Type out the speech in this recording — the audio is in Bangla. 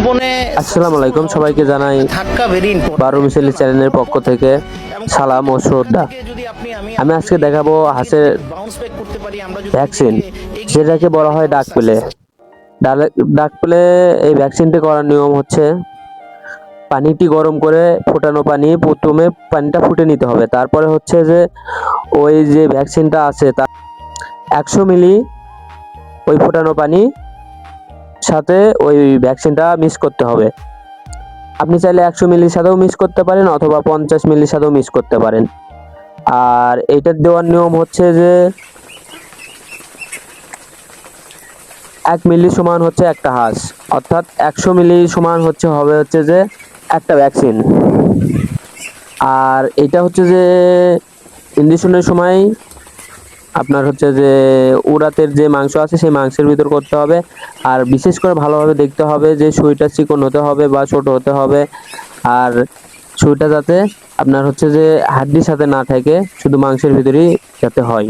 আসসালামু আলাইকুম, সবাইকে জানাই বারো মিসাইল চ্যানেলের পক্ষ থেকে সালাম ও শ্রদ্ধা। আমি আজকে দেখাবো হাঁসের ভ্যাকসিন, যেটাকে বলা হয় ডাক পেলে। ডাক পেলে এই ভ্যাকসিনটি করার নিয়ম হচ্ছে, পানিটি গরম করে ফোটানো পানি, প্রথমে পানিটা ফুটে নিতে হবে। তারপরে হচ্ছে যে ওই যে ভ্যাকসিনটা আছে তা 100 মিলি ওই ফোটানো পানি সাথে ওই ভ্যাকসিনটা মিক্স করতে হবে। আপনি চাইলে 100 মিলির সাথেও মিক্স করতে পারেন অথবা 50 মিলির সাথেও মিক্স করতে পারেন। আর এইটার দেওয়ার নিয়ম হচ্ছে যে 1 মিলি সমান হচ্ছে একটা হাঁস, অর্থাৎ 100 মিলি সমান হবে যে একটা ভ্যাকসিন। আর এটা হচ্ছে যে ইনজেকশনের সময় আপনার হচ্ছে যে উড়াতের যে মাংস আছে সেই মাংসের ভিতর করতে হবে। আর বিশেষ করে ভালোভাবে দেখতে হবে যে সুইটা চিকন হতে হবে বা ছোট হতে হবে। আর সুইটা যাতে আপনার হচ্ছে যে হাড্ডির সাথে না থাকে, শুধু মাংসের ভিতরেই যাতে হয়।